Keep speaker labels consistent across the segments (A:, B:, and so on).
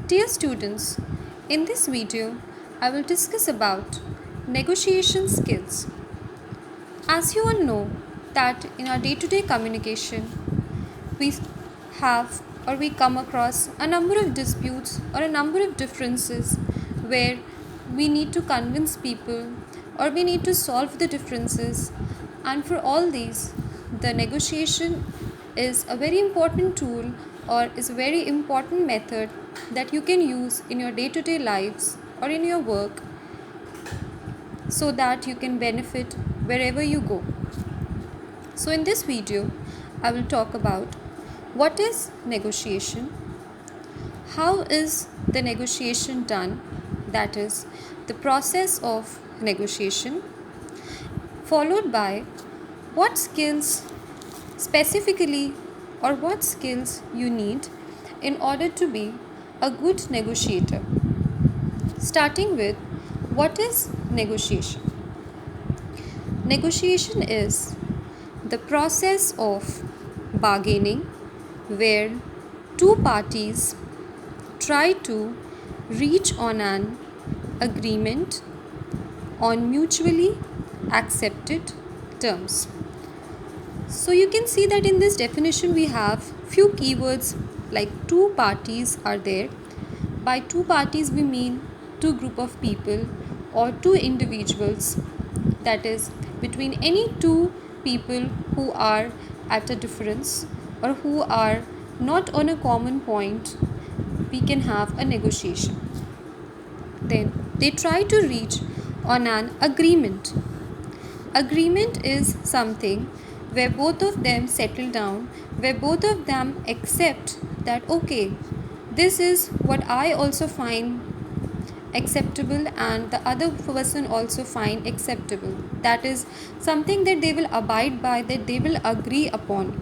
A: Dear students, in this video, I will discuss about negotiation skills. As you all know that in our day-to-day communication, we have or we come across a number of disputes or a number of differences where we need to convince people or we need to solve the differences, and for all these the negotiation is a very important tool or is a very important method that you can use in your day-to-day lives or in your work so that you can benefit wherever you go. So in this video I will talk about what is negotiation, how is the negotiation done, that is the process of negotiation, followed by what skills specifically or what skills you need in order to be a good negotiator. Starting with what is negotiation? Negotiation is the process of bargaining where two parties try to reach on an agreement on mutually accepted terms. So you can see that in this definition we have few keywords like two parties are there. By two parties we mean two group of people or two individuals, that is between any two people who are at a difference or who are not on a common point, we can have a negotiation. Then they try to reach on an agreement. Agreement is something where both of them settle down, where both of them accept that okay, this is what I also find acceptable and the other person also find acceptable. That is something that they will abide by, that they will agree upon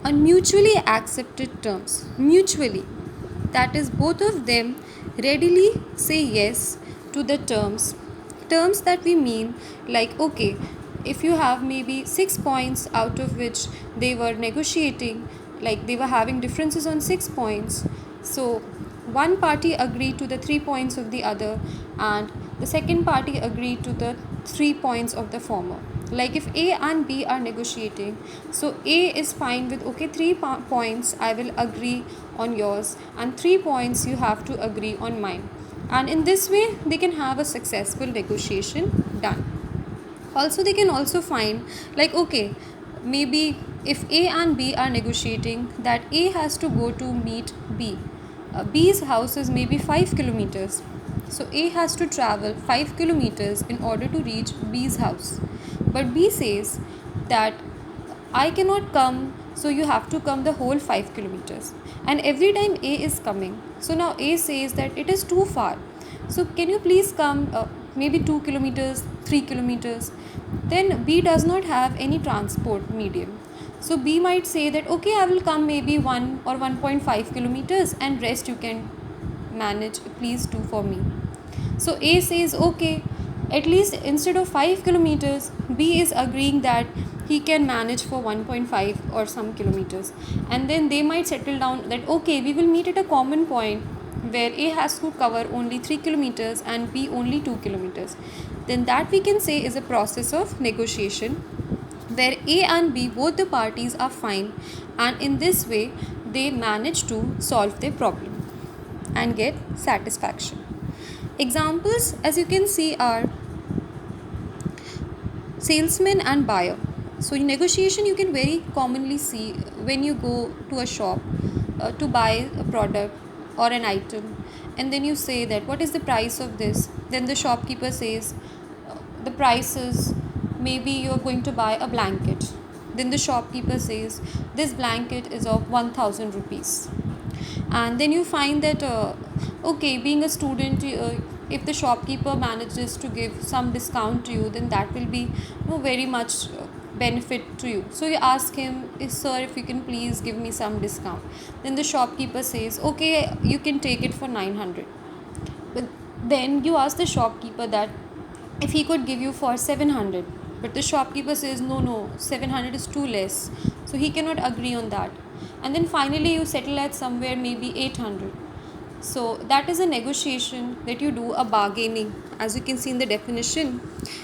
A: on mutually accepted terms. Mutually, that is both of them readily say yes to the terms that we mean like okay, if you have maybe 6 points out of which they were negotiating, like they were having differences on 6 points, so one party agreed to the 3 points of the other and the second party agreed to the 3 points of the former. Like if A and B are negotiating, so A is fine with okay, 3 points I will agree on yours and 3 points you have to agree on mine, and in this way they can have a successful negotiation done. Also they can also find like okay, maybe if A and B are negotiating that A has to go to meet B. B's house is maybe 5 kilometers, so A has to travel 5 kilometers in order to reach B's house, but B says that I cannot come, so you have to come the whole 5 kilometers, and every time A is coming, so now A says that it is too far, so can you please come maybe 2 kilometers, 3 kilometers. Then B does not have any transport medium, so B might say that okay, I will come maybe 1 or 1.5 kilometers and rest you can manage, please do for me. So A says okay, at least instead of 5 kilometers B is agreeing that he can manage for 1.5 or some kilometers, and then they might settle down that okay, we will meet at a common point where A has to cover only 3 kilometers and B only 2 kilometers. Then that we can say is a process of negotiation where A and B, both the parties are fine, and in this way they manage to solve their problem and get satisfaction. Examples as you can see are salesman and buyer. So in negotiation you can very commonly see when you go to a shop to buy a product or an item, and then you say that what is the price of this, then the shopkeeper says the price is, maybe you are going to buy a blanket, then the shopkeeper says this blanket is of 1000 rupees, and then you find that okay, being a student, if the shopkeeper manages to give some discount to you, then that will be very much benefit to you. So you ask him, sir, if you can please give me some discount. Then the shopkeeper says okay, you can take it for 900. But then you ask the shopkeeper that if he could give you for 700, but the shopkeeper says no, 700 is too less, so he cannot agree on that. and then finally you settle at somewhere maybe 800. So that is a negotiation that you do, a bargaining, as you can see in the definition,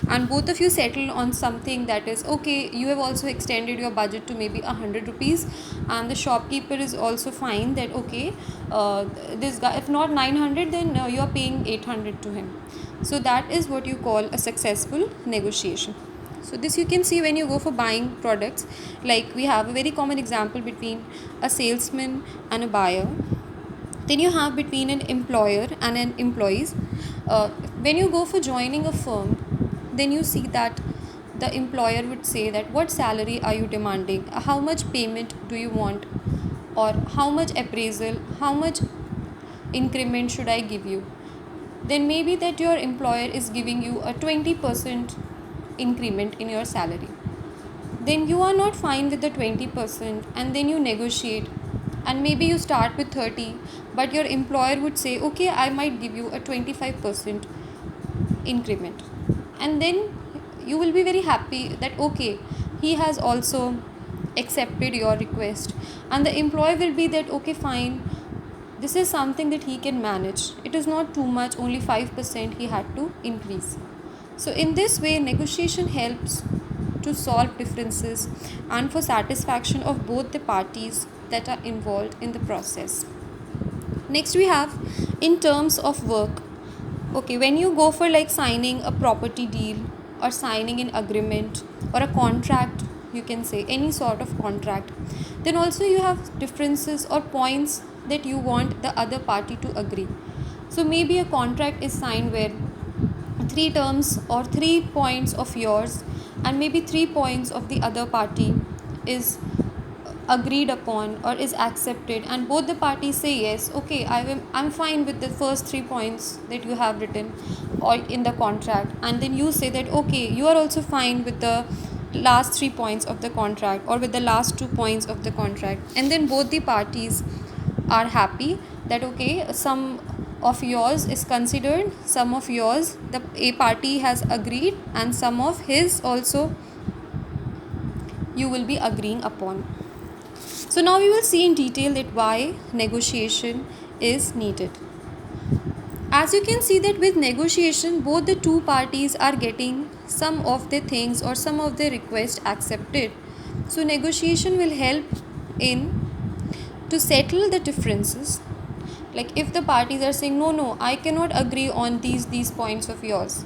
A: and both of you settle on something that is okay. You have also extended your budget to maybe 100 rupees, and the shopkeeper is also fine that okay, this guy, if not 900, then you are paying 800 to him. So that is what you call a successful negotiation. So this you can see when you go for buying products. Like we have a very common example between a salesman and a buyer. Then you have between an employer and an employees. When you go for joining a firm, then you see that the employer would say that what salary are you demanding, how much payment do you want, or how much appraisal, how much increment should I give you. Then maybe that your employer is giving you a 20% increment in your salary. Then you are not fine with the 20%, and then you negotiate, and maybe you start with 30, but your employer would say okay, I might give you a 25% increment. And then you will be very happy that okay, he has also accepted your request, and the employer will be that okay, fine, this is something that he can manage, it is not too much, only 5% he had to increase. So in this way, negotiation helps to solve differences and for satisfaction of both the parties that are involved in the process. Next we have in terms of work. Okay, when you go for like signing a property deal or signing an agreement or a contract, you can say any sort of contract, then also you have differences or points that you want the other party to agree. So maybe a contract is signed where three terms or 3 points of yours and maybe 3 points of the other party is agreed upon or is accepted, and both the parties say yes, okay, I'm fine with the first 3 points that you have written or in the contract, and then you say that okay, you are also fine with the last 3 points of the contract or with the last 2 points of the contract, and then both the parties are happy that okay, some of yours is considered, some of yours the a party has agreed, and some of his also you will be agreeing upon. So now we will see in detail that why negotiation is needed. As you can see that with negotiation, both the two parties are getting some of the things or some of the request accepted. So negotiation will help in to settle the differences. Like if the parties are saying no, I cannot agree on these points of yours,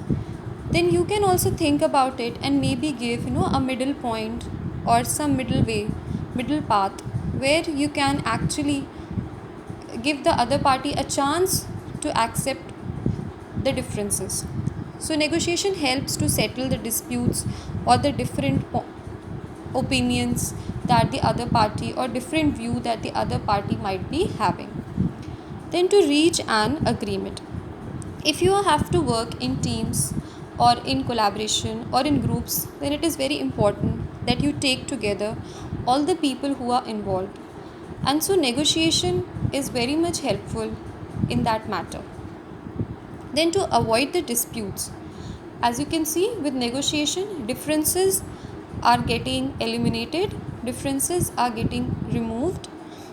A: then you can also think about it and maybe give a middle point or some middle way, middle path, where you can actually give the other party a chance to accept the differences. So negotiation helps to settle the disputes or the different opinions that the other party or different view that the other party might be having. Then to reach an agreement. If you have to work in teams or in collaboration or in groups, then it is very important that you take together all the people who are involved. And so negotiation is very much helpful in that matter. Then to avoid the disputes. As you can see with negotiation, differences are getting eliminated, differences are getting removed.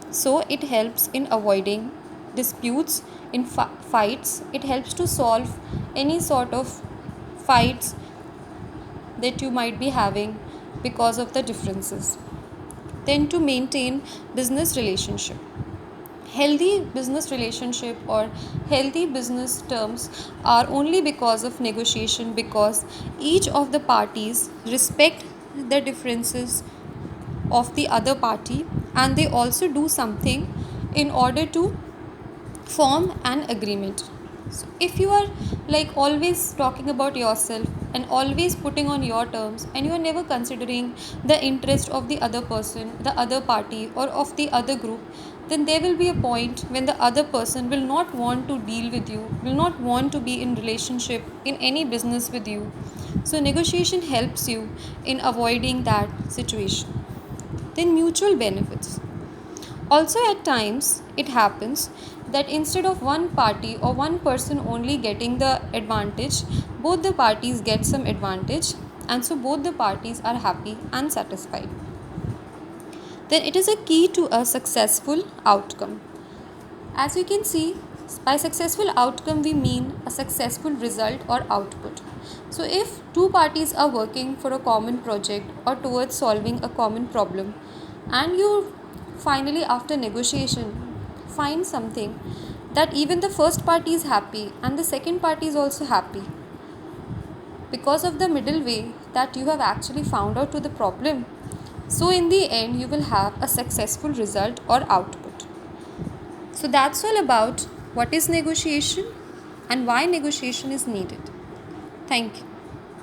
A: So it helps in avoiding disputes, in fights. It helps to solve any sort of fights that you might be having because of the differences. Then to maintain business relationship. Healthy business relationship or healthy business terms are only because of negotiation, because each of the parties respect the differences of the other party, and they also do something in order to form an agreement. So if you are like always talking about yourself and always putting on your terms, and you are never considering the interest of the other person, the other party, or of the other group, then there will be a point when the other person will not want to deal with you, will not want to be in relationship in any business with you. So negotiation helps you in avoiding that situation. Then mutual benefits. Also, at times, it happens that instead of one party or one person only getting the advantage, both the parties get some advantage, and so both the parties are happy and satisfied. then it is a key to a successful outcome. As you can see, by successful outcome we mean a successful result or output. So if two parties are working for a common project or towards solving a common problem, and you finally after negotiation find something that even the first party is happy and the second party is also happy because of the middle way that you have actually found out to the problem, so in the end you will have a successful result or output. So that's all about what is negotiation and why negotiation is needed. Thank you.